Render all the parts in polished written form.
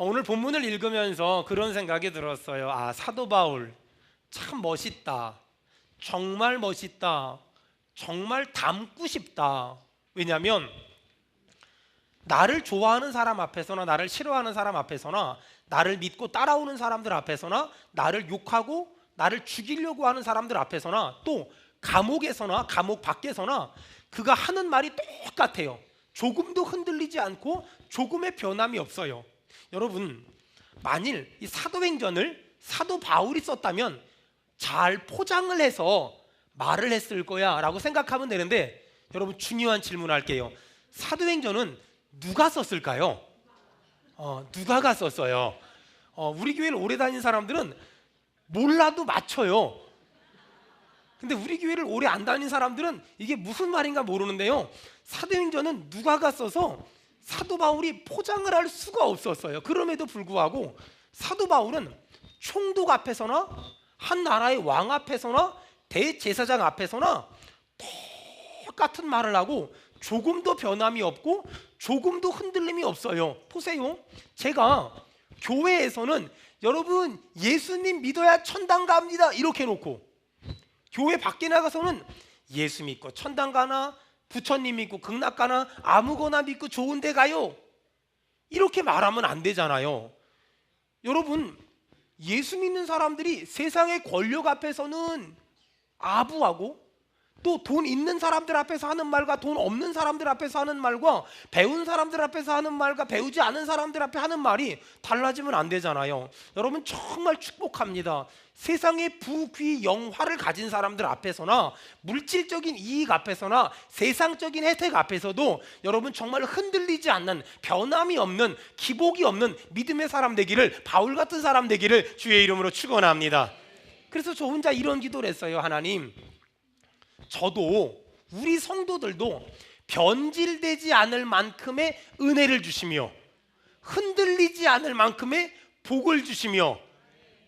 오늘 본문을 읽으면서 그런 생각이 들었어요. 사도 바울 참 멋있다. 정말 멋있다. 정말 닮고 싶다. 왜냐하면 나를 좋아하는 사람 앞에서나 나를 싫어하는 사람 앞에서나 나를 믿고 따라오는 사람들 앞에서나 나를 욕하고 나를 죽이려고 하는 사람들 앞에서나 또 감옥에서나 감옥 밖에서나 그가 하는 말이 똑같아요. 조금도 흔들리지 않고 조금의 변함이 없어요. 여러분, 만일 이 사도행전을 사도 바울이 썼다면 잘 포장을 해서 말을 했을 거야 라고 생각하면 되는데, 여러분 중요한 질문할게요. 사도행전은 누가 썼을까요? 누가가 썼어요. 우리 교회를 오래 다닌 사람들은 몰라도 맞춰요. 근데 우리 교회를 오래 안 다닌 사람들은 이게 무슨 말인가 모르는데요, 사도행전은 누가가 써서 사도 바울이 포장을 할 수가 없었어요. 그럼에도 불구하고 사도 바울은 총독 앞에서나 한 나라의 왕 앞에서나 대제사장 앞에서나 똑같은 말을 하고 조금도 변함이 없고 조금도 흔들림이 없어요. 보세요, 제가 교회에서는 여러분 예수님 믿어야 천당 갑니다 이렇게 해놓고, 교회 밖에 나가서는 예수 믿고 천당 가나 부처님 믿고 극락 가나 아무거나 믿고 좋은 데 가요 이렇게 말하면 안 되잖아요. 여러분, 예수 믿는 사람들이 세상의 권력 앞에서는 아부하고 또 돈 있는 사람들 앞에서 하는 말과 돈 없는 사람들 앞에서 하는 말과 배운 사람들 앞에서 하는 말과 배우지 않은 사람들 앞에 하는 말이 달라지면 안 되잖아요. 여러분 정말 축복합니다. 세상의 부귀 영화를 가진 사람들 앞에서나 물질적인 이익 앞에서나 세상적인 혜택 앞에서도 여러분 정말 흔들리지 않는, 변함이 없는, 기복이 없는 믿음의 사람 되기를, 바울 같은 사람 되기를 주의 이름으로 축원합니다. 그래서 저 혼자 이런 기도를 했어요. 하나님, 저도 우리 성도들도 변질되지 않을 만큼의 은혜를 주시며 흔들리지 않을 만큼의 복을 주시며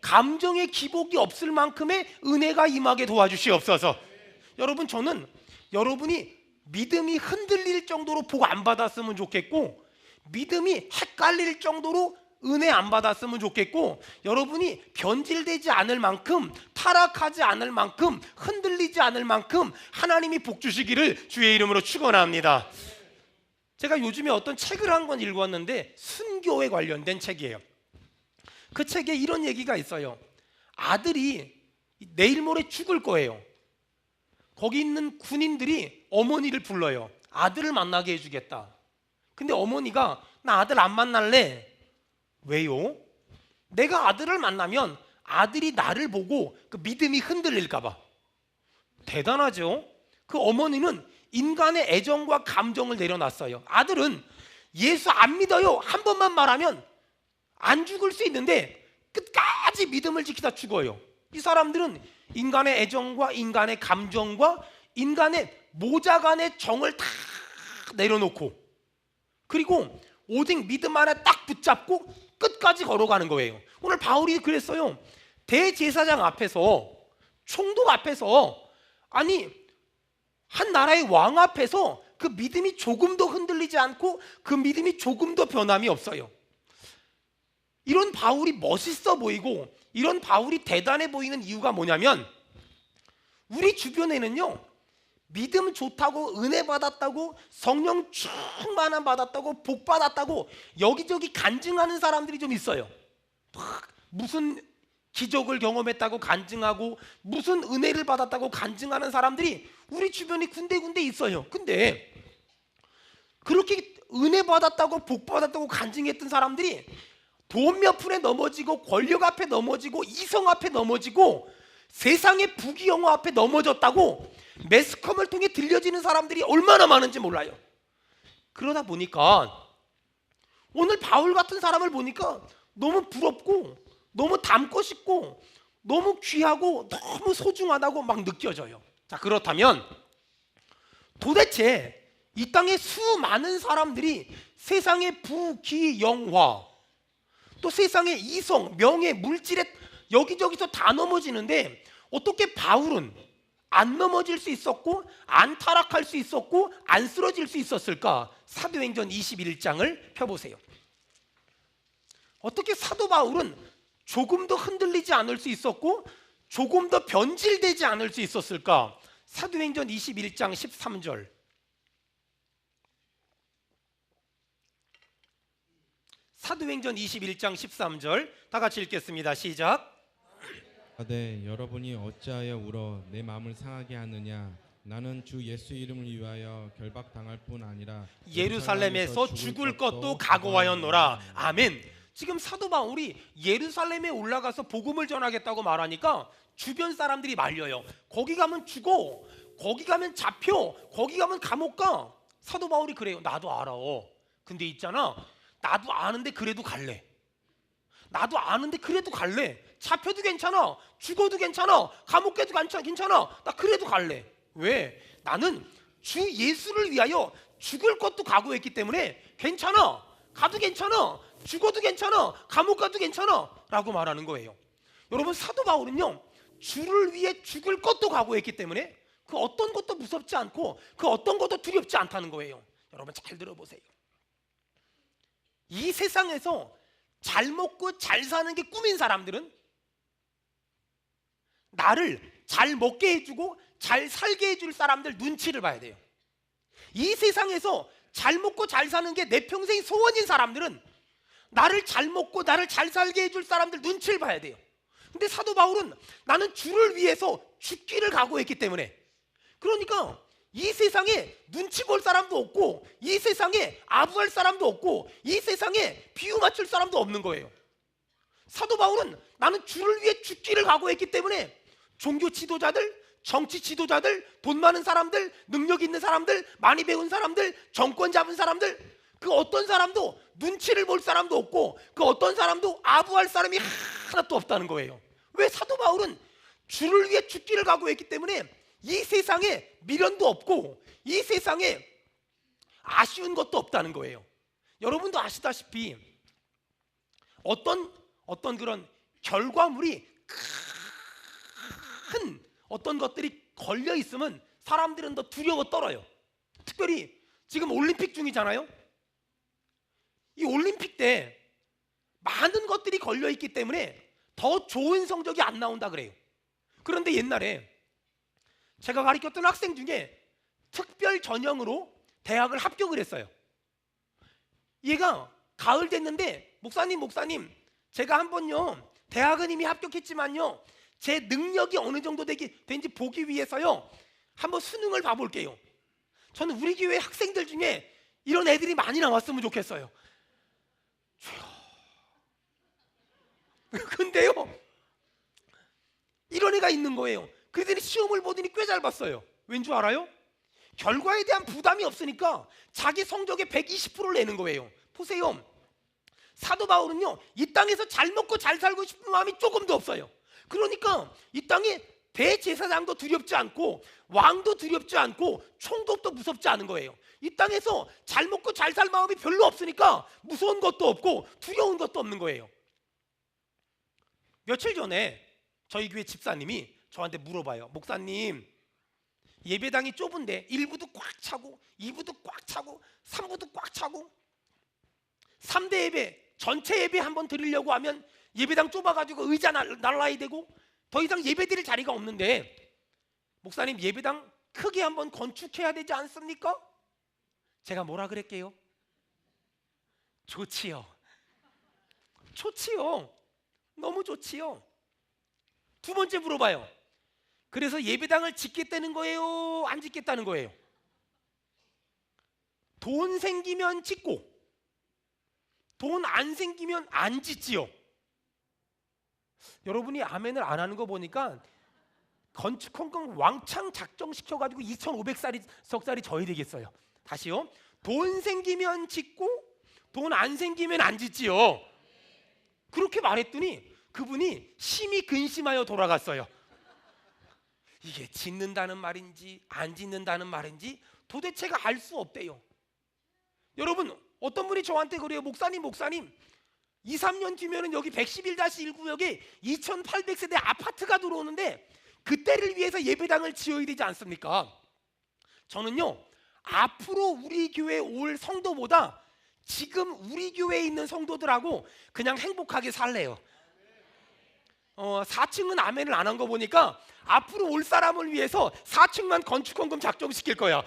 감정의 기복이 없을 만큼의 은혜가 임하게 도와주시옵소서. 여러분, 저는 여러분이 믿음이 흔들릴 정도로 복 안 받았으면 좋겠고, 믿음이 헷갈릴 정도로 은혜 안 받았으면 좋겠고, 여러분이 변질되지 않을 만큼, 타락하지 않을 만큼, 흔들리지 않을 만큼 하나님이 복 주시기를 주의 이름으로 축원합니다. 제가 요즘에 어떤 책을 한 권 읽었는데 순교에 관련된 책이에요. 그 책에 이런 얘기가 있어요. 아들이 내일 모레 죽을 거예요. 거기 있는 군인들이 어머니를 불러요. 아들을 만나게 해주겠다. 근데 어머니가 나 아들 안 만날래. 왜요? 내가 아들을 만나면 아들이 나를 보고 그 믿음이 흔들릴까 봐. 대단하죠? 그 어머니는 인간의 애정과 감정을 내려놨어요. 아들은 예수 안 믿어요 한 번만 말하면 안 죽을 수 있는데 끝까지 믿음을 지키다 죽어요. 이 사람들은 인간의 애정과 인간의 감정과 인간의 모자간의 정을 다 내려놓고, 그리고 오직 믿음 안에 딱 붙잡고 끝까지 걸어가는 거예요. 오늘 바울이 그랬어요. 대제사장 앞에서, 총독 앞에서, 아니 한 나라의 왕 앞에서 그 믿음이 조금도 흔들리지 않고 그 믿음이 조금도 변함이 없어요. 이런 바울이 멋있어 보이고 이런 바울이 대단해 보이는 이유가 뭐냐면, 우리 주변에는요 믿음 좋다고, 은혜 받았다고, 성령 충만함 받았다고, 복 받았다고 여기저기 간증하는 사람들이 좀 있어요. 무슨 기적을 경험했다고 간증하고 무슨 은혜를 받았다고 간증하는 사람들이 우리 주변에 군데군데 있어요. 근데 그렇게 은혜 받았다고 복 받았다고 간증했던 사람들이 돈 몇 푼에 넘어지고 권력 앞에 넘어지고 이성 앞에 넘어지고 세상의 부귀영화 앞에 넘어졌다고 매스컴을 통해 들려지는 사람들이 얼마나 많은지 몰라요. 그러다 보니까 오늘 바울 같은 사람을 보니까 너무 부럽고 너무 닮고 싶고 너무 귀하고 너무 소중하다고 막 느껴져요. 자, 그렇다면 도대체 이 땅에 수많은 사람들이 세상의 부귀영화, 또 세상의 이성, 명예, 물질에 여기저기서 다 넘어지는데 어떻게 바울은 안 넘어질 수 있었고 안 타락할 수 있었고 안 쓰러질 수 있었을까? 사도행전 21장을 펴보세요. 어떻게 사도 바울은 조금 더 흔들리지 않을 수 있었고 조금 더 변질되지 않을 수 있었을까? 사도행전 21장 13절. 사도행전 21장 13절 다 같이 읽겠습니다. 시작. 네, 여러분이 어찌하여 울어 내 마음을 상하게 하느냐? 나는 주 예수 이름을 위하여 결박당할 뿐 아니라 예루살렘에서 죽을 것도 각오하였노라. 아멘. 지금 사도 바울이 예루살렘에 올라가서 복음을 전하겠다고 말하니까 주변 사람들이 말려요. 거기 가면 죽어, 거기 가면 잡혀, 거기 가면 감옥 가. 사도 바울이 그래요. 나도 알아. 근데 있잖아, 나도 아는데 그래도 갈래. 나도 아는데 그래도 갈래. 잡혀도 괜찮아, 죽어도 괜찮아, 감옥 가도 괜찮아. 나 그래도 갈래. 왜? 나는 주 예수를 위하여 죽을 것도 각오했기 때문에 괜찮아, 가도 괜찮아, 죽어도 괜찮아, 감옥 가도 괜찮아 라고 말하는 거예요. 여러분, 사도 바울은요, 주를 위해 죽을 것도 각오했기 때문에 그 어떤 것도 무섭지 않고 그 어떤 것도 두렵지 않다는 거예요. 여러분 잘 들어보세요. 이 세상에서 잘 먹고 잘 사는 게 꿈인 사람들은 나를 잘 먹게 해주고 잘 살게 해줄 사람들 눈치를 봐야 돼요. 이 세상에서 잘 먹고 잘 사는 게 내 평생 소원인 사람들은 나를 잘 먹고 나를 잘 살게 해줄 사람들 눈치를 봐야 돼요. 근데 사도 바울은 나는 주를 위해서 죽기를 각오했기 때문에, 그러니까 이 세상에 눈치 볼 사람도 없고 이 세상에 아부할 사람도 없고 이 세상에 비유 맞출 사람도 없는 거예요. 사도 바울은 나는 주를 위해 죽기를 각오했기 때문에 종교 지도자들, 정치 지도자들, 돈 많은 사람들, 능력 있는 사람들, 많이 배운 사람들, 정권 잡은 사람들, 그 어떤 사람도 눈치를 볼 사람도 없고 그 어떤 사람도 아부할 사람이 하나도 없다는 거예요. 왜? 사도 바울은 주를 위해 죽기를 각오했기 때문에 이 세상에 미련도 없고 이 세상에 아쉬운 것도 없다는 거예요. 여러분도 아시다시피 어떤 그런 결과물이 큰 어떤 것들이 걸려 있으면 사람들은 더 두려워 떨어요. 특별히 지금 올림픽 중이잖아요. 이 올림픽 때 많은 것들이 걸려 있기 때문에 더 좋은 성적이 안 나온다 그래요. 그런데 옛날에 제가 가르쳤던 학생 중에 특별 전형으로 대학을 합격을 했어요. 얘가 가을 됐는데 목사님 제가 한번요 대학은 이미 합격했지만요 제 능력이 어느 정도 된지 보기 위해서요 한번 수능을 봐볼게요. 저는 우리 교회 학생들 중에 이런 애들이 많이 나왔으면 좋겠어요. 근데요 이런 애가 있는 거예요. 그들이 시험을 보더니 꽤 잘 봤어요. 왠 줄 알아요? 결과에 대한 부담이 없으니까 자기 성적의 120%를 내는 거예요. 보세요, 사도 바울은요 이 땅에서 잘 먹고 잘 살고 싶은 마음이 조금도 없어요. 그러니까 이 땅에 대제사장도 두렵지 않고 왕도 두렵지 않고 총독도 무섭지 않은 거예요. 이 땅에서 잘 먹고 잘 살 마음이 별로 없으니까 무서운 것도 없고 두려운 것도 없는 거예요. 며칠 전에 저희 교회 집사님이 저한테 물어봐요. 목사님, 예배당이 좁은데 1부도 꽉 차고 2부도 꽉 차고 3부도 꽉 차고 3대 예배, 전체 예배 한번 드리려고 하면 예배당 좁아가지고 의자 날라야 되고 더 이상 예배 드릴 자리가 없는데 목사님 예배당 크게 한번 건축해야 되지 않습니까? 제가 뭐라 그랬게요? 좋지요. 너무 좋지요. 두 번째 물어봐요. 그래서 예배당을 짓겠다는 거예요? 안 짓겠다는 거예요? 돈 생기면 짓고 돈 안 생기면 안 짓지요. 여러분이 아멘을 안 하는 거 보니까 건축 헌금 왕창 작정시켜가지고 2,500석짜리 져야 되겠어요. 다시요. 돈 생기면 짓고 돈 안 생기면 안 짓지요. 그렇게 말했더니 그분이 심히 근심하여 돌아갔어요. 이게 짓는다는 말인지 안 짓는다는 말인지 도대체가 알 수 없대요. 여러분, 어떤 분이 저한테 그래요. 목사님 2, 3년 뒤면은 여기 111-1구역에 2,800세대 아파트가 들어오는데 그때를 위해서 예배당을 지어야 되지 않습니까? 저는요 앞으로 우리 교회 올 성도보다 지금 우리 교회에 있는 성도들하고 그냥 행복하게 살래요. 4층은 아멘을 안 한 거 보니까 앞으로 올 사람을 위해서 4층만 건축헌금 작정시킬 거야.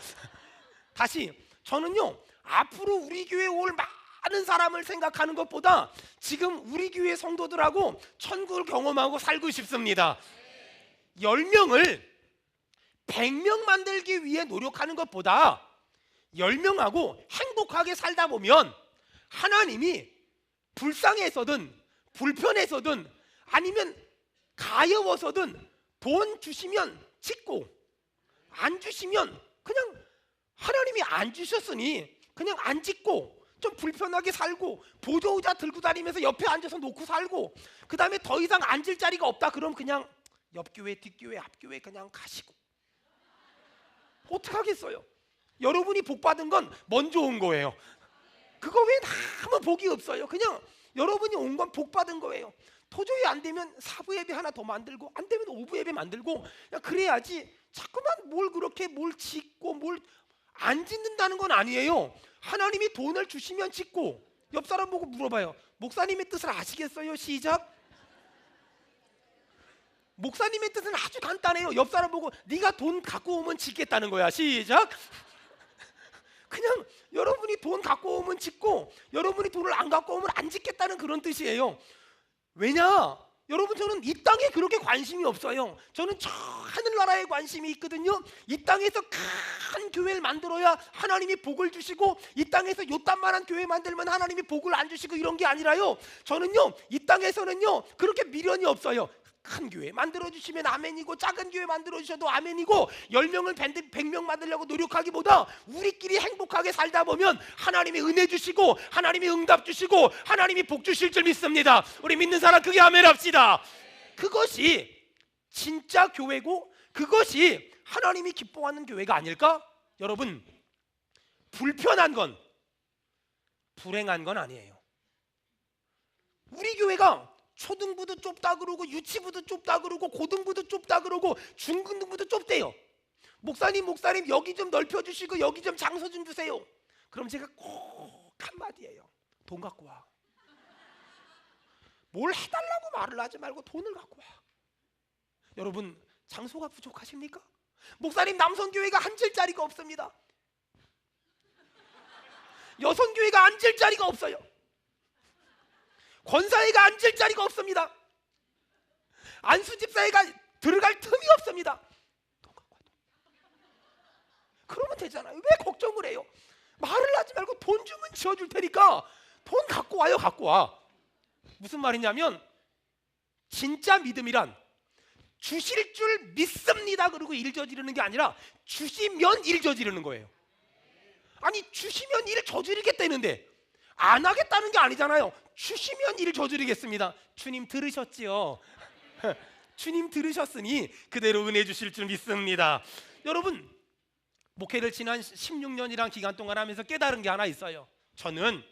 다시, 저는요 앞으로 우리 교회에 올 많은 사람을 생각하는 것보다 지금 우리 교회 성도들하고 천국을 경험하고 살고 싶습니다. 10명을 100명 만들기 위해 노력하는 것보다 10명하고 행복하게 살다 보면 하나님이 불쌍해서든 불편해서든 아니면 가여워서든 돈 주시면 짓고 안 주시면 그냥 하나님이 안 주셨으니 그냥 안 짓고 좀 불편하게 살고 보조의자 들고 다니면서 옆에 앉아서 놓고 살고, 그 다음에 더 이상 앉을 자리가 없다 그럼 그냥 옆교회 뒷교회 앞교회 그냥 가시고 어떡하겠어요? 여러분이 복 받은 건 먼저 온 거예요. 그거 외에 아무 복이 없어요. 그냥 여러분이 온 건 복 받은 거예요. 도저히 안 되면 사부 예배 하나 더 만들고 안 되면 오부 예배 만들고 그냥 그래야지. 자꾸만 뭘 그렇게 뭘 짓고 뭘 안 짓는다는 건 아니에요. 하나님이 돈을 주시면 짓고. 옆 사람 보고 물어봐요. 목사님의 뜻을 아시겠어요? 시작. 목사님의 뜻은 아주 간단해요. 옆 사람 보고 네가 돈 갖고 오면 짓겠다는 거야. 시작. 그냥 여러분이 돈 갖고 오면 짓고 여러분이 돈을 안 갖고 오면 안 짓겠다는 그런 뜻이에요. 왜냐? 여러분, 저는 이 땅에 그렇게 관심이 없어요. 저는 저 하늘나라에 관심이 있거든요. 이 땅에서 큰 교회를 만들어야 하나님이 복을 주시고 이 땅에서 요딴만한 교회 만들면 하나님이 복을 안 주시고 이런 게 아니라요, 저는요 이 땅에서는요 그렇게 미련이 없어요. 큰 교회 만들어주시면 아멘이고 작은 교회 만들어주셔도 아멘이고 10명을 100명 만들려고 노력하기보다 우리끼리 행복하게 살다 보면 하나님이 은혜 주시고 하나님이 응답 주시고 하나님이 복 주실 줄 믿습니다. 우리 믿는 사람 크게 아멘 합시다. 그것이 진짜 교회고 그것이 하나님이 기뻐하는 교회가 아닐까? 여러분, 불편한 건 불행한 건 아니에요. 우리 교회가 초등부도 좁다 그러고 유치부도 좁다 그러고 고등부도 좁다 그러고 중등부도 좁대요. 목사님 여기 좀 넓혀주시고 여기 좀 장소 좀 주세요. 그럼 제가 꼭 한마디예요. 돈 갖고 와. 뭘 해달라고 말을 하지 말고 돈을 갖고 와. 여러분, 장소가 부족하십니까? 목사님, 남성교회가 앉을 자리가 없습니다. 여성교회가 앉을 자리가 없어요. 권사회가 앉을 자리가 없습니다. 안수집사회가 들어갈 틈이 없습니다. 돈 갖고 와. 그러면 되잖아요. 왜 걱정을 해요? 말을 하지 말고 돈 주면 지어줄 테니까 돈 갖고 와요. 갖고 와. 무슨 말이냐면 진짜 믿음이란 주실 줄 믿습니다 그러고 일 저지르는 게 아니라 주시면 일 저지르는 거예요. 아니, 주시면 일 저지르겠다는데 안 하겠다는 게 아니잖아요. 주시면 일 저지르겠습니다. 주님 들으셨지요? 주님 들으셨으니 그대로 은혜 주실 줄 믿습니다. 여러분, 목회를 지난 16년이란 기간 동안 하면서 깨달은 게 하나 있어요. 저는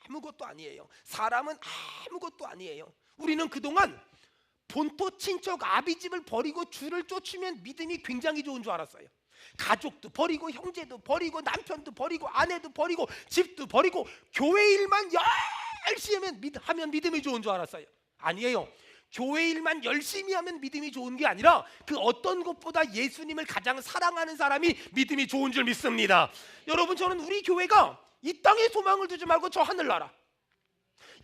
아무것도 아니에요. 사람은 아무것도 아니에요. 우리는 그동안 본토 친척 아비집을 버리고 주를 쫓으면 믿음이 굉장히 좋은 줄 알았어요. 가족도 버리고 형제도 버리고 남편도 버리고 아내도 버리고 집도 버리고 교회 일만 열심히 하면 믿음이 좋은 줄 알았어요. 아니에요. 교회 일만 열심히 하면 믿음이 좋은 게 아니라 그 어떤 것보다 예수님을 가장 사랑하는 사람이 믿음이 좋은 줄 믿습니다. 여러분, 저는 우리 교회가 이 땅에 소망을 두지 말고 저 하늘나라,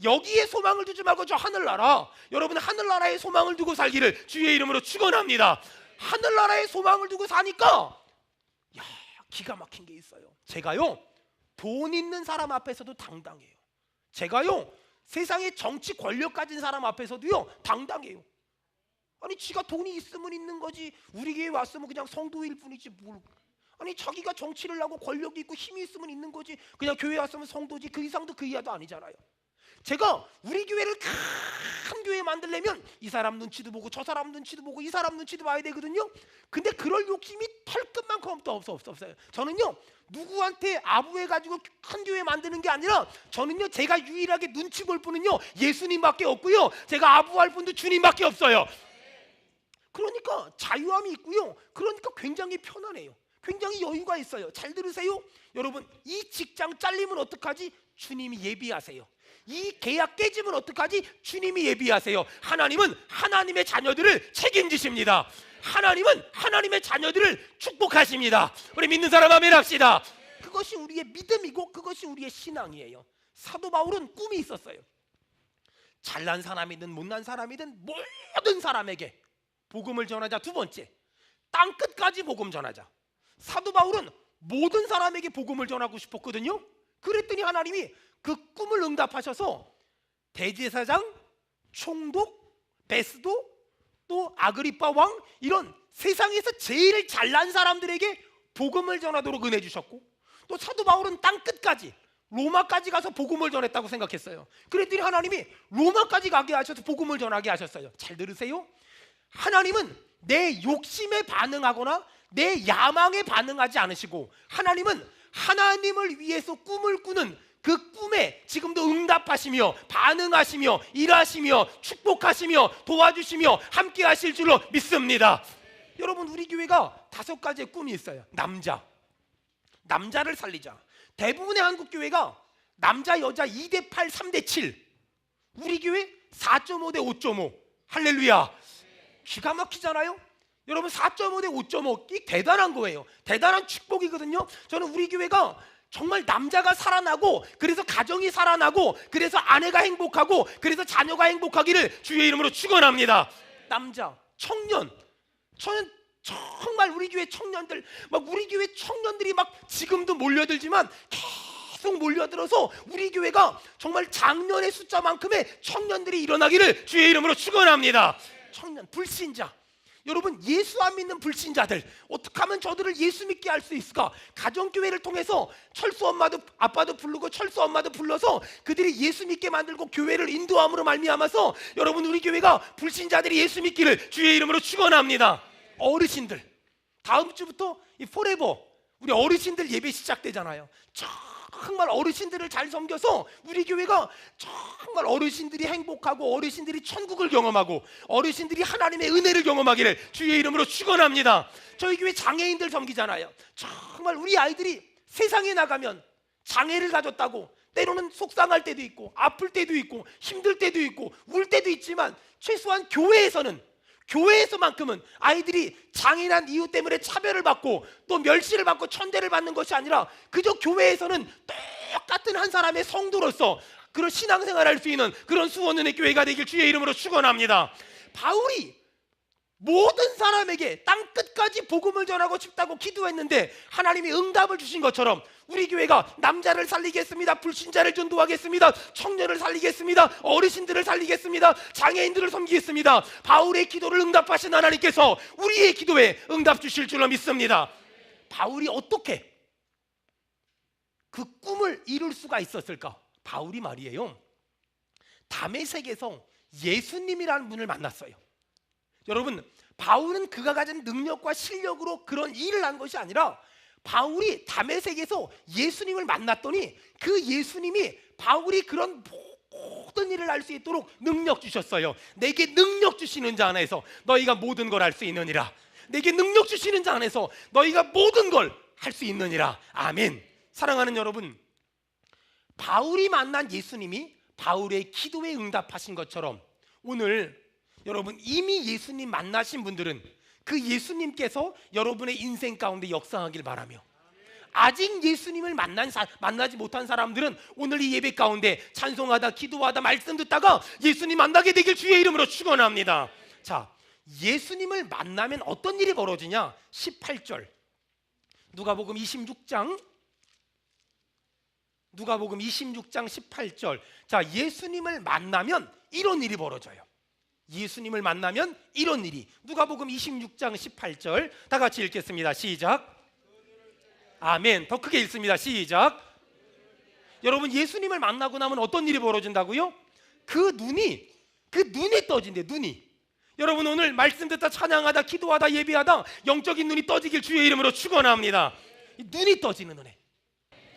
여기에 소망을 두지 말고 저 하늘나라, 여러분 하늘나라에 소망을 두고 살기를 주의 이름으로 축원합니다. 하늘나라에 소망을 두고 사니까 기가 막힌 게 있어요. 제가요 돈 있는 사람 앞에서도 당당해요. 제가요 세상에 정치 권력 가진 사람 앞에서도요 당당해요. 아니, 지가 돈이 있으면 있는 거지 우리 교회 왔으면 그냥 성도일 뿐이지 뭘. 아니, 자기가 정치를 하고 권력이 있고 힘이 있으면 있는 거지 그냥 교회 왔으면 성도지 그 이상도 그 이하도 아니잖아요. 제가 우리 교회를 큰 교회 만들려면 이 사람 눈치도 보고 저 사람 눈치도 보고 이 사람 눈치도 봐야 되거든요. 근데 그럴 욕심이 털끝만큼 없어요. 저는요 누구한테 아부해가지고 큰 교회 만드는 게 아니라 저는요 제가 유일하게 눈치 볼 분은요 예수님밖에 없고요, 제가 아부할 분도 주님밖에 없어요. 그러니까 자유함이 있고요, 그러니까 굉장히 편안해요. 굉장히 여유가 있어요. 잘 들으세요. 여러분, 이 직장 잘리면 어떡하지? 주님이 예비하세요. 이 계약 깨지면 어떡하지? 주님이 예비하세요. 하나님은 하나님의 자녀들을 책임지십니다. 하나님은 하나님의 자녀들을 축복하십니다. 우리 믿는 사람 아멘 합시다. 그것이 우리의 믿음이고 그것이 우리의 신앙이에요. 사도 바울은 꿈이 있었어요. 잘난 사람이든 못난 사람이든 모든 사람에게 복음을 전하자. 두 번째, 땅끝까지 복음 전하자. 사도 바울은 모든 사람에게 복음을 전하고 싶었거든요. 그랬더니 하나님이 그 꿈을 응답하셔서 대제사장, 총독, 베스도, 또 아그리파 왕, 이런 세상에서 제일 잘난 사람들에게 복음을 전하도록 은혜 주셨고, 또 사도 바울은 땅끝까지 로마까지 가서 복음을 전했다고 생각했어요. 그랬더니 하나님이 로마까지 가게 하셔서 복음을 전하게 하셨어요. 잘 들으세요. 하나님은 내 욕심에 반응하거나 내 야망에 반응하지 않으시고, 하나님은 하나님을 위해서 꿈을 꾸는 그 꿈에 지금도 응답하시며 반응하시며 일하시며 축복하시며 도와주시며 함께 하실 줄로 믿습니다. 여러분, 우리 교회가 5가지의 꿈이 있어요. 남자를 살리자. 대부분의 한국 교회가 남자 여자 2대8 3대7, 우리 교회 4.5대 5.5. 할렐루야. 기가 막히잖아요. 여러분, 4.5대 5.5 이 대단한 거예요. 대단한 축복이거든요. 저는 우리 교회가 정말 남자가 살아나고, 그래서 가정이 살아나고, 그래서 아내가 행복하고, 그래서 자녀가 행복하기를 주의 이름으로 축원합니다. 남자, 청년, 저는 정말 우리 교회 청년들, 우리 교회 청년들이 지금도 몰려들지만 계속 몰려들어서 우리 교회가 정말 작년의 숫자만큼의 청년들이 일어나기를 주의 이름으로 축원합니다. 청년, 불신자, 여러분, 예수 안 믿는 불신자들, 어떻게 하면 저들을 예수 믿게 할 수 있을까? 가정교회를 통해서 철수 엄마도 아빠도 부르고 철수 엄마도 불러서 그들이 예수 믿게 만들고 교회를 인도함으로 말미암아서 여러분, 우리 교회가 불신자들이 예수 믿기를 주의 이름으로 축원합니다. 어르신들, 다음 주부터 이 포레버 우리 어르신들 예배 시작되잖아요. 정말 어르신들을 잘 섬겨서 우리 교회가 정말 어르신들이 행복하고 어르신들이 천국을 경험하고 어르신들이 하나님의 은혜를 경험하기를 주의 이름으로 축원합니다. 저희 교회 장애인들 섬기잖아요. 정말 우리 아이들이 세상에 나가면 장애를 가졌다고 때로는 속상할 때도 있고 아플 때도 있고 힘들 때도 있고 울 때도 있지만, 최소한 교회에서만큼은 아이들이 장애인한 이유 때문에 차별을 받고 또 멸시를 받고 천대를 받는 것이 아니라 그저 교회에서는 똑같은 한 사람의 성도로서 그런 신앙생활을 할 수 있는 그런 수원은혜 교회가 되길 주의 이름으로 축원합니다. 바울이 모든 사람에게 땅끝까지 복음을 전하고 싶다고 기도했는데 하나님이 응답을 주신 것처럼 우리 교회가 남자를 살리겠습니다, 불신자를 전도하겠습니다, 청년을 살리겠습니다, 어르신들을 살리겠습니다, 장애인들을 섬기겠습니다. 바울의 기도를 응답하신 하나님께서 우리의 기도에 응답 주실 줄로 믿습니다. 바울이 어떻게 그 꿈을 이룰 수가 있었을까? 바울이 말이에요, 다메섹에서 예수님이라는 분을 만났어요. 여러분, 바울은 그가 가진 능력과 실력으로 그런 일을 한 것이 아니라 바울이 다메섹에서 예수님을 만났더니 그 예수님이 바울이 그런 모든 일을 할 수 있도록 능력 주셨어요. 내게 능력 주시는 자 안에서 너희가 모든 걸 할 수 있느니라. 내게 능력 주시는 자 안에서 너희가 모든 걸 할 수 있느니라. 아멘. 사랑하는 여러분, 바울이 만난 예수님이 바울의 기도에 응답하신 것처럼 오늘 여러분, 이미 예수님 만나신 분들은 그 예수님께서 여러분의 인생 가운데 역사하길 바라며, 아직 예수님을 만나지 못한 사람들은 오늘 이 예배 가운데 찬송하다 기도하다 말씀 듣다가 예수님 만나게 되길 주의 이름으로 축원합니다. 자, 예수님을 만나면 어떤 일이 벌어지냐? 18절 누가복음 26장 18절. 자, 예수님을 만나면 이런 일이 벌어져요. 예수님을 만나면 이런 일이, 누가복음 26장 18절 다 같이 읽겠습니다. 시작. 아멘. 더 크게 읽습니다. 시작. 여러분, 예수님을 만나고 나면 어떤 일이 벌어진다고요? 그 눈이 떠진대. 눈이. 여러분, 오늘 말씀 듣다 찬양하다 기도하다 예배하다 영적인 눈이 떠지길 주의 이름으로 축원합니다. 눈이 떠지는 은혜.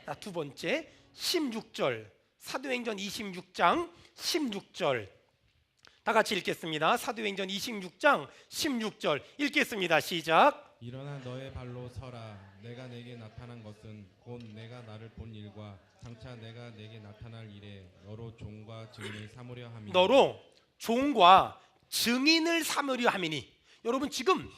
자, 두 번째 16절 사도행전 26장 16절 다 같이 읽겠습니다. 사도행전 26장 16절 읽겠습니다. 시작. 일어나 너의 발로 서라. 내가 내게 나타난 것은 곧 내가 나를 본 일과 장차 내가 내게 나타날 일에 너로 종과 증인을 삼으려 함이니. 너로 종과 증인을 삼으려 함이니. 여러분, 지금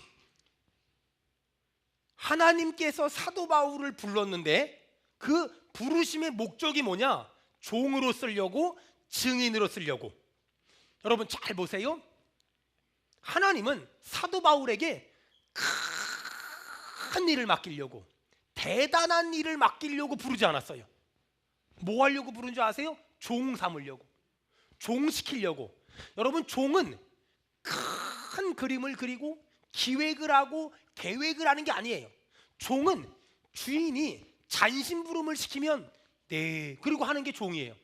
하나님께서 사도 바울을 불렀는데 그 부르심의 목적이 뭐냐? 종으로 쓰려고, 증인으로 쓰려고. 여러분 잘 보세요. 하나님은 사도 바울에게 큰 일을 맡기려고, 대단한 일을 맡기려고 부르지 않았어요. 뭐 하려고 부른 줄 아세요? 종 삼으려고, 종 시키려고. 여러분, 종은 큰 그림을 그리고 기획을 하고 계획을 하는 게 아니에요. 종은 주인이 잔심부름을 시키면 네 그리고 하는 게 종이에요.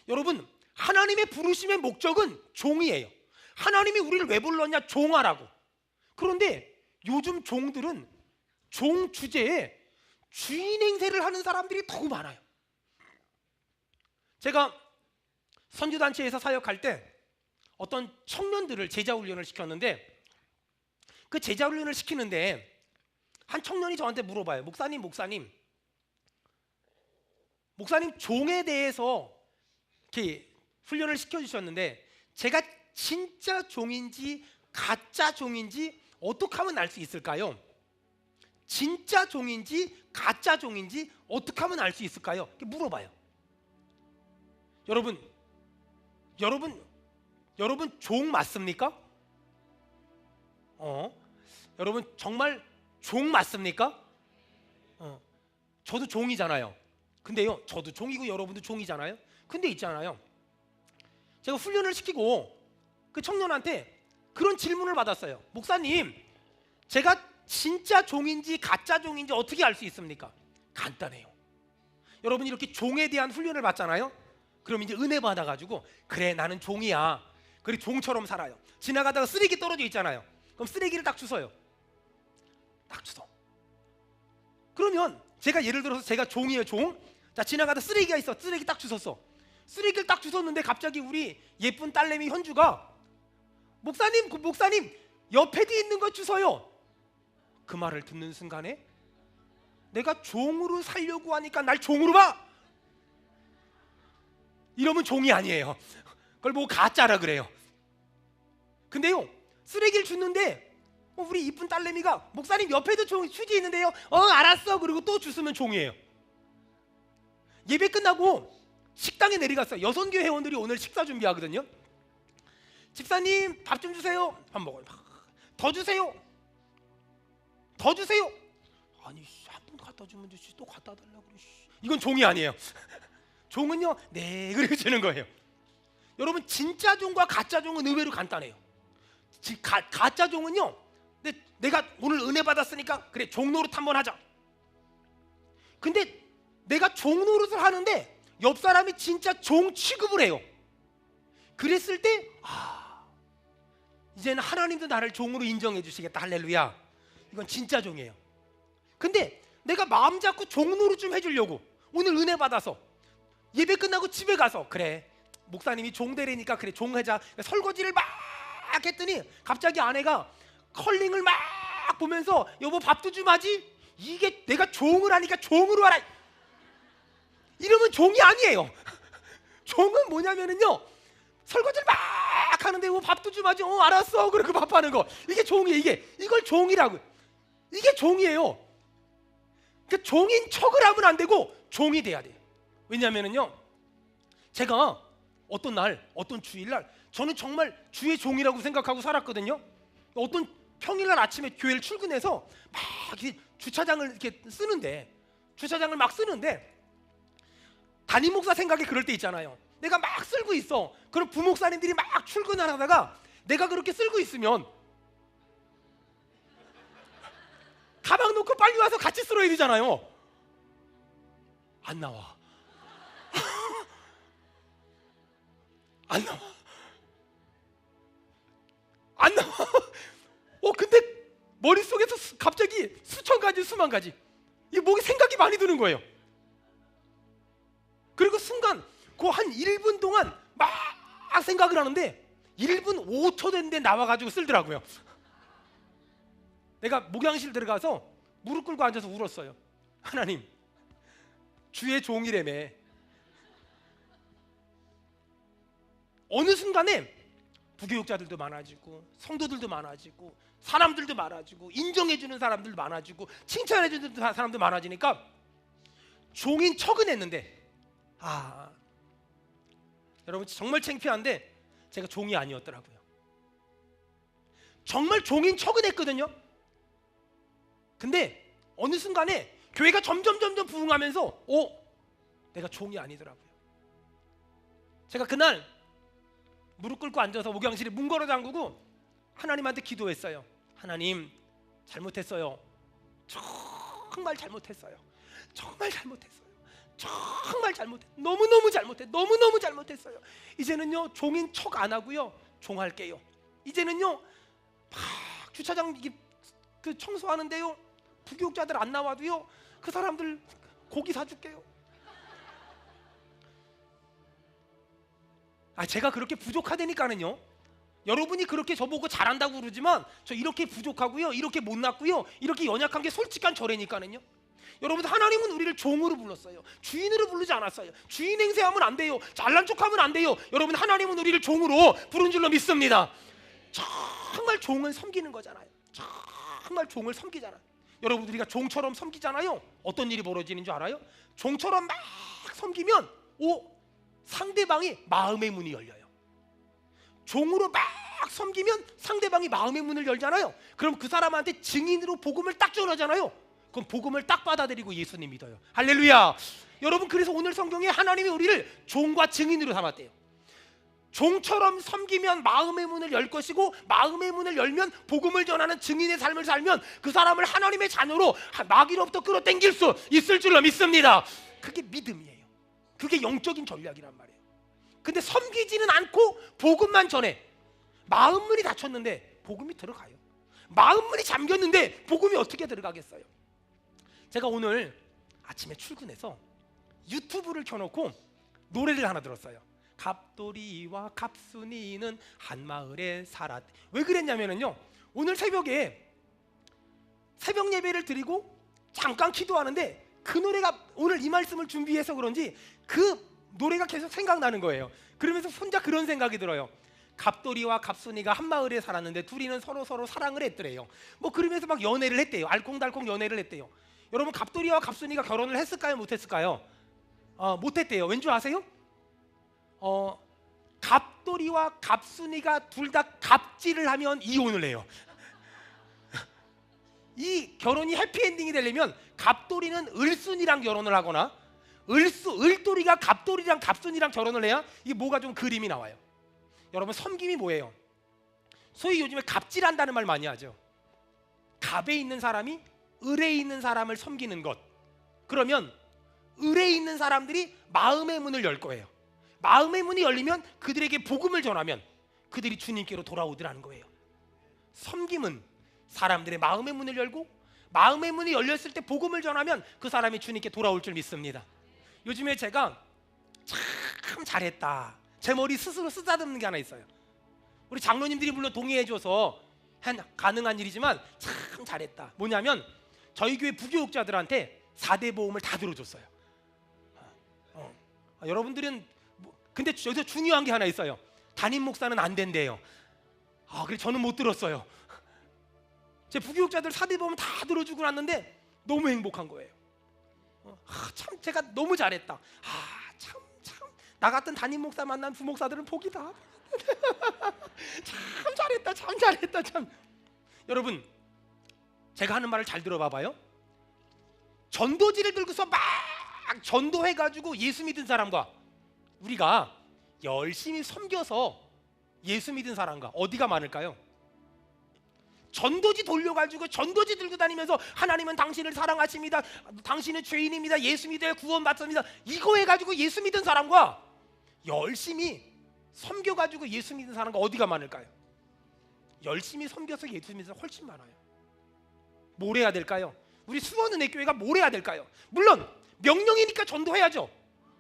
여러분, 하나님의 부르심의 목적은 종이에요. 하나님이 우리를 왜 불렀냐? 종하라고. 그런데 요즘 종들은 종 주제에 주인 행세를 하는 사람들이 더 많아요. 제가 선교단체에서 사역할 때 어떤 청년들을 제자훈련을 시켰는데, 그 제자훈련을 시키는데 한 청년이 저한테 물어봐요. 목사님 종에 대해서 이렇게 훈련을 시켜주셨는데 제가 진짜 종인지 가짜 종인지 어떻게 하면 알 수 있을까요? 진짜 종인지 가짜 종인지 어떻게 하면 알 수 있을까요? 이렇게 물어봐요. 여러분 종 맞습니까? 여러분 정말 종 맞습니까? 저도 종이잖아요. 근데요, 저도 종이고 여러분도 종이잖아요. 근데 있잖아요, 제가 훈련을 시키고 그 청년한테 그런 질문을 받았어요. 목사님, 제가 진짜 종인지 가짜 종인지 어떻게 알 수 있습니까? 간단해요. 여러분 이렇게 종에 대한 훈련을 받잖아요. 그럼 이제 은혜 받아가지고 그래 나는 종이야. 그리고 종처럼 살아요. 지나가다가 쓰레기 떨어져 있잖아요. 그럼 쓰레기를 딱 주워요. 딱 주워. 그러면 제가 예를 들어서 제가 종이에요, 종. 자, 지나가다 쓰레기가 있어. 쓰레기 딱 주웠어. 쓰레기를 딱 주웠는데 갑자기 우리 예쁜 딸내미 현주가 목사님 옆에도 있는 거 주워요. 그 말을 듣는 순간에 내가 종으로 살려고 하니까 날 종으로 봐. 이러면 종이 아니에요. 그걸 보고 가짜라 그래요. 근데요, 쓰레기를 줬는데 우리 이쁜 딸내미가 목사님 옆에도 휴지 있는데요. 알았어. 그리고 또 주스면 종이에요. 예배 끝나고 식당에 내려갔어요. 여선교 회원들이 오늘 식사 준비하거든요. 집사님 밥 좀 주세요. 밥 먹어요. 더 주세요. 아니 한 번 갖다 주면 되지 또 갖다 달라고 그래. 이건 종이 아니에요. 종은요, 네 그렇게 주는 거예요. 여러분 진짜 종과 가짜 종은 의외로 간단해요. 가짜 종은요, 내가 오늘 은혜 받았으니까 그래 종 노릇 한번 하자. 근데 내가 종 노릇을 하는데 옆 사람이 진짜 종 취급을 해요. 그랬을 때 이제는 하나님도 나를 종으로 인정해 주시겠다. 할렐루야. 이건 진짜 종이에요. 근데 내가 마음 잡고 종 노릇 좀 해주려고 오늘 은혜 받아서 예배 끝나고 집에 가서 그래 목사님이 종 되래니까 그래 종하자 설거지를 막 했더니 갑자기 아내가 컬링을 막 보면서 여보 밥도 좀 하지? 이게 내가 종을 하니까 종으로 하라. 이러면 종이 아니에요. 종은 뭐냐면은요, 설거지를 막 하는데 밥도 좀 하지? 알았어. 그리고 밥하는 거 이게 종이에요. 이걸 종이라고. 이게 종이에요. 그러니까 종인 척을 하면 안 되고 종이 돼야 돼요. 왜냐면은요, 제가 어떤 날 어떤 주일날 저는 정말 주의 종이라고 생각하고 살았거든요. 어떤 평일날 아침에 교회를 출근해서 막 이렇게 주차장을 막 쓰는데 담임 목사 생각에 그럴 때 있잖아요. 내가 막 쓸고 있어. 그럼 부목사님들이 막 출근을 하다가 내가 그렇게 쓸고 있으면 가방 놓고 빨리 와서 같이 쓸어야 되잖아요. 안 나와. 근데 머릿속에서 갑자기 수천 가지 수만 가지 이 목에 생각이 많이 드는 거예요. 그리고 순간 그 한 1분 동안 막 생각을 하는데 1분 5초 됐는데 나와가지고 쓸더라고요. 내가 목양실 들어가서 무릎 꿇고 앉아서 울었어요. 하나님, 주의 종이라며. 어느 순간에 부교육자들도 많아지고 성도들도 많아지고 사람들도 많아지고 인정해주는 사람들도 많아지고 칭찬해주는 사람도 많아지니까 종인 척은 했는데 여러분 정말 창피한데 제가 종이 아니었더라고요. 정말 종인 척은 했거든요. 근데 어느 순간에 교회가 점점 부흥하면서 내가 종이 아니더라고요. 제가 그날 무릎 꿇고 앉아서 목양실에 문 걸어 잠그고 하나님한테 기도했어요. 하나님, 잘못했어요. 정말 잘못했어요. 정말 잘못했어요. 정말 너무너무 잘못했어요. 이제는요 종인 척 안 하고요 종할게요. 이제는요 막 주차장 그 청소하는데요 부교육자들 안 나와도요 그 사람들 고기 사줄게요. 제가 그렇게 부족하다니까는요. 여러분이 그렇게 저보고 잘한다고 그러지만 저 이렇게 부족하고요, 이렇게 못났고요, 이렇게 연약한 게 솔직한 저래니까는요. 여러분, 하나님은 우리를 종으로 불렀어요. 주인으로 부르지 않았어요. 주인 행세하면 안 돼요. 잘난 척하면 안 돼요. 여러분, 하나님은 우리를 종으로 부른 줄로 믿습니다. 정말 종을 섬기는 거잖아요. 정말 종을 섬기잖아요. 여러분, 우리가 종처럼 섬기잖아요. 어떤 일이 벌어지는 줄 알아요? 종처럼 막 섬기면 상대방이 마음의 문이 열려요. 종으로 막 섬기면 상대방이 마음의 문을 열잖아요. 그럼 그 사람한테 증인으로 복음을 딱 전하잖아요. 그럼 복음을 딱 받아들이고 예수님 믿어요. 할렐루야. 여러분, 그래서 오늘 성경에 하나님이 우리를 종과 증인으로 삼았대요. 종처럼 섬기면 마음의 문을 열 것이고, 마음의 문을 열면 복음을 전하는 증인의 삶을 살면 그 사람을 하나님의 자녀로 마귀로부터 끌어당길 수 있을 줄로 믿습니다. 그게 믿음이에요. 그게 영적인 전략이란 말이에요. 근데 섬기지는 않고 복음만 전해. 마음문이 닫혔는데 복음이 들어가요. 마음문이 잠겼는데 복음이 어떻게 들어가겠어요? 제가 오늘 아침에 출근해서 유튜브를 켜놓고 노래를 하나 들었어요. 갑돌이와 갑순이는 한 마을에 살았. 왜 그랬냐면요, 오늘 새벽에 새벽 예배를 드리고 잠깐 기도하는데 그 노래가 오늘 이 말씀을 준비해서 그런지 그 노래가 계속 생각나는 거예요. 그러면서 혼자 그런 생각이 들어요. 갑돌이와 갑순이가 한 마을에 살았는데 둘이는 서로 사랑을 했더래요. 뭐 그러면서 막 연애를 했대요. 알콩달콩 연애를 했대요. 여러분, 갑돌이와 갑순이가 결혼을 했을까요? 못했을까요? 못했대요. 왠 줄 아세요? 갑돌이와 갑순이가 둘 다 갑질을 하면 이혼을 해요. 이 결혼이 해피엔딩이 되려면 갑돌이는 을순이랑 결혼을 하거나 을돌이가 갑돌이랑 갑순이랑 결혼을 해야 이게 뭐가 좀 그림이 나와요. 여러분, 섬김이 뭐예요? 소위 요즘에 갑질한다는 말 많이 하죠. 갑에 있는 사람이 을에 있는 사람을 섬기는 것. 그러면 을에 있는 사람들이 마음의 문을 열 거예요. 마음의 문이 열리면 그들에게 복음을 전하면 그들이 주님께로 돌아오더라는 거예요. 섬김은 사람들의 마음의 문을 열고, 마음의 문이 열렸을 때 복음을 전하면 그 사람이 주님께 돌아올 줄 믿습니다. 요즘에 제가 참 잘했다, 제 머리 스스로 쓰다듬는 게 하나 있어요. 우리 장로님들이 물론 동의해줘서 가능한 일이지만 참 잘했다. 뭐냐면 저희 교회 부교육자들한테 4대 보험을 다 들어줬어요. 여러분들은 근데 여기서 중요한 게 하나 있어요. 담임 목사는 안 된대요. 그래서 저는 못 들었어요. 제 부교육자들 4대 보험 다 들어주고 났는데 너무 행복한 거예요. 참 제가 너무 잘했다. 참 나 같은 담임 목사 만난 부목사들은 복이다. 참 잘했다. 여러분, 제가 하는 말을 잘 들어봐봐요. 전도지를 들고서 막 전도해가지고 예수 믿은 사람과 우리가 열심히 섬겨서 예수 믿은 사람과 어디가 많을까요? 전도지 돌려가지고 전도지 들고 다니면서 하나님은 당신을 사랑하십니다, 당신은 죄인입니다, 예수 믿어야 구원받습니다, 이거 해가지고 예수 믿은 사람과 열심히 섬겨가지고 예수 믿는 사람과 어디가 많을까요? 열심히 섬겨서 예수 믿는 사람 훨씬 많아요. 뭘 해야 될까요? 우리 수원은혜교회가 뭘 해야 될까요? 물론 명령이니까 전도해야죠.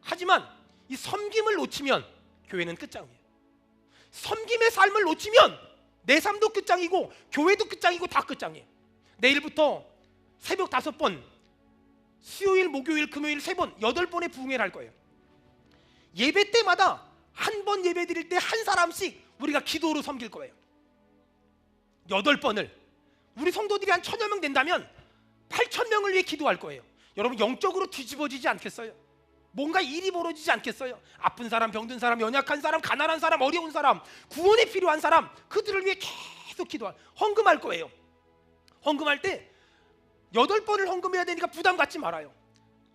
하지만 이 섬김을 놓치면 교회는 끝장이에요. 섬김의 삶을 놓치면 내 삶도 끝장이고 교회도 끝장이고 다 끝장이에요. 내일부터 새벽 5번, 수요일, 목요일, 금요일 3번, 8번의 부흥회를 할 거예요. 예배 때마다 한 번 예배 드릴 때 한 사람씩 우리가 기도로 섬길 거예요. 8번을 우리 성도들이 한 1000여 명 된다면 8,000명을 위해 기도할 거예요. 여러분, 영적으로 뒤집어지지 않겠어요? 뭔가 일이 벌어지지 않겠어요? 아픈 사람, 병든 사람, 연약한 사람, 가난한 사람, 어려운 사람, 구원이 필요한 사람, 그들을 위해 계속 헌금할 거예요. 헌금할 때 8번을 헌금해야 되니까 부담 갖지 말아요.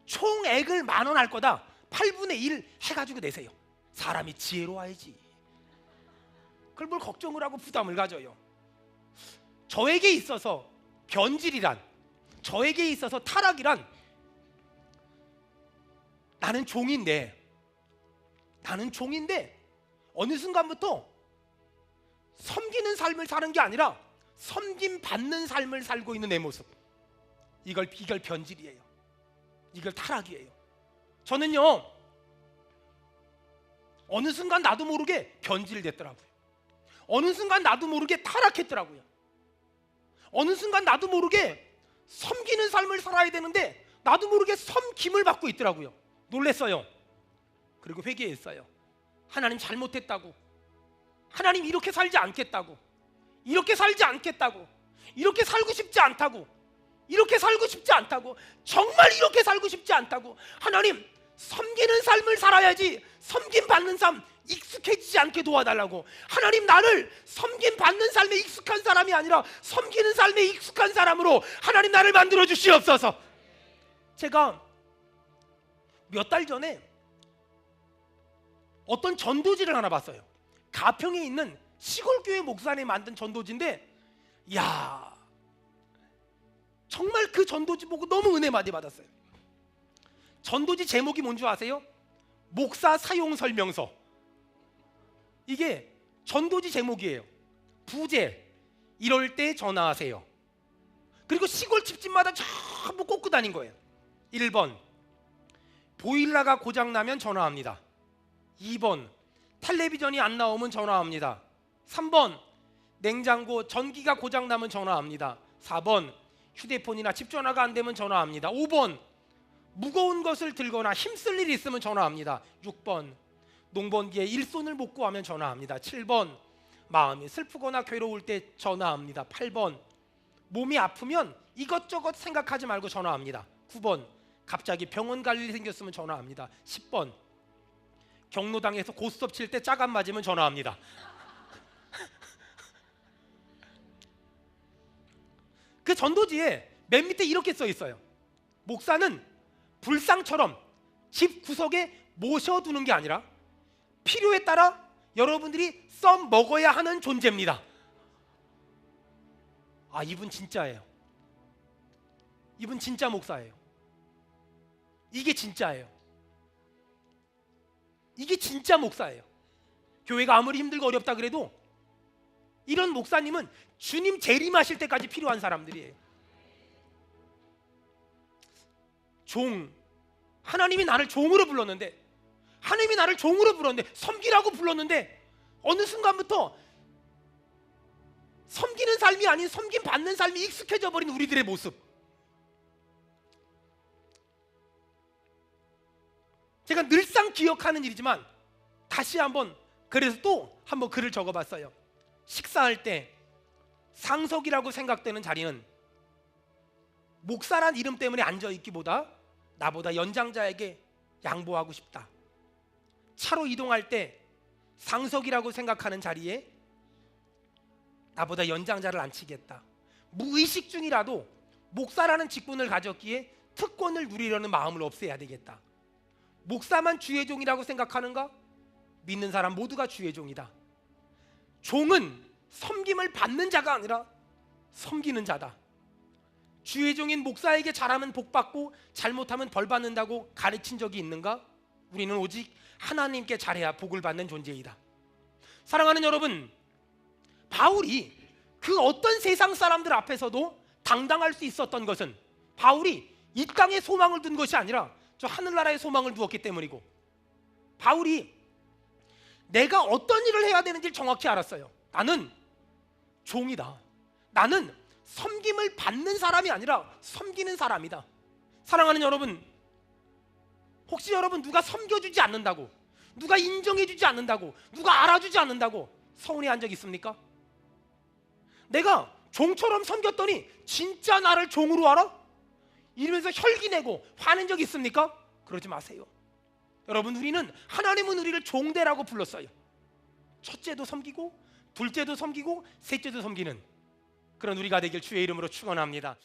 총액을 10,000원 할 거다 8분의 1 해가지고 내세요. 사람이 지혜로워야지. 그걸 뭘 걱정을 하고 부담을 가져요. 저에게 있어서 변질이란, 저에게 있어서 타락이란, 나는 종인데 어느 순간부터 섬기는 삶을 사는 게 아니라 섬김 받는 삶을 살고 있는 내 모습, 이걸 변질이에요. 이걸 타락이에요. 저는요, 어느 순간 나도 모르게 변질됐더라고요. 어느 순간 나도 모르게 타락했더라고요. 어느 순간 나도 모르게 섬기는 삶을 살아야 되는데 나도 모르게 섬김을 받고 있더라고요. 놀랬어요. 그리고 회개했어요. 하나님 잘못했다고, 하나님 이렇게 살지 않겠다고, 이렇게 살지 않겠다고, 이렇게 살고 싶지 않다고, 이렇게 살고 싶지 않다고, 정말 이렇게 살고 싶지 않다고, 하나님 섬기는 삶을 살아야지 섬김 받는 삶 익숙해지지 않게 도와달라고, 하나님 나를 섬김 받는 삶에 익숙한 사람이 아니라 섬기는 삶에 익숙한 사람으로 하나님 나를 만들어 주시옵소서. 제가 몇 달 전에 어떤 전도지를 하나 봤어요. 가평에 있는 시골교회 목사님이 만든 전도지인데, 야, 정말 그 전도지 보고 너무 은혜 많이 받았어요. 전도지 제목이 뭔지 아세요? 목사 사용 설명서. 이게 전도지 제목이에요. 부제, 이럴 때 전화하세요. 그리고 시골 집집마다 전부 꽂고 다닌 거예요. 1번, 보일러가 고장나면 전화합니다. 2번, 텔레비전이 안 나오면 전화합니다. 3번, 냉장고 전기가 고장나면 전화합니다. 4번, 휴대폰이나 집전화가 안 되면 전화합니다. 5번, 무거운 것을 들거나 힘쓸 일이 있으면 전화합니다. 6번, 농번기에 일손을 못 구하면 전화합니다. 7번, 마음이 슬프거나 괴로울 때 전화합니다. 8번, 몸이 아프면 이것저것 생각하지 말고 전화합니다. 9번, 갑자기 병원 갈 일이 생겼으면 전화합니다. 10번, 경로당에서 고스톱 칠 때 짝 안 맞으면 전화합니다. 그 전도지에 맨 밑에 이렇게 써 있어요. 목사는 불상처럼 집 구석에 모셔두는 게 아니라 필요에 따라 여러분들이 써 먹어야 하는 존재입니다. 아, 이분 진짜예요. 이분 진짜 목사예요. 이게 진짜예요. 이게 진짜 목사예요. 교회가 아무리 힘들고 어렵다 그래도 이런 목사님은 주님 재림하실 때까지 필요한 사람들이에요. 종, 하나님이 나를 종으로 불렀는데, 하나님이 나를 종으로 불렀는데, 섬기라고 불렀는데 어느 순간부터 섬기는 삶이 아닌 섬김 받는 삶이 익숙해져 버린 우리들의 모습. 제가 늘상 기억하는 일이지만 다시 한번, 그래서 또 한번 글을 적어봤어요. 식사할 때 상석이라고 생각되는 자리는 목사란 이름 때문에 앉아있기보다 나보다 연장자에게 양보하고 싶다. 차로 이동할 때 상석이라고 생각하는 자리에 나보다 연장자를 앉히겠다. 무의식 중이라도 목사라는 직분을 가졌기에 특권을 누리려는 마음을 없애야 되겠다. 목사만 주의 종이라고 생각하는가? 믿는 사람 모두가 주의 종이다. 종은 섬김을 받는 자가 아니라 섬기는 자다. 주의 종인 목사에게 잘하면 복 받고 잘못하면 벌 받는다고 가르친 적이 있는가? 우리는 오직 하나님께 잘해야 복을 받는 존재이다. 사랑하는 여러분, 바울이 그 어떤 세상 사람들 앞에서도 당당할 수 있었던 것은 바울이 이 땅에 소망을 둔 것이 아니라 저 하늘나라에 소망을 두었기 때문이고, 바울이 내가 어떤 일을 해야 되는지 정확히 알았어요. 나는 종이다. 나는 섬김을 받는 사람이 아니라 섬기는 사람이다. 사랑하는 여러분, 혹시 여러분 누가 섬겨주지 않는다고, 누가 인정해주지 않는다고, 누가 알아주지 않는다고 서운해한 적 있습니까? 내가 종처럼 섬겼더니 진짜 나를 종으로 알아? 이러면서 혈기내고 화낸 적 있습니까? 그러지 마세요. 여러분, 우리는 하나님은 우리를 종대라고 불렀어요. 첫째도 섬기고 둘째도 섬기고 셋째도 섬기는 그런 우리가 되길 주의 이름으로 축원합니다.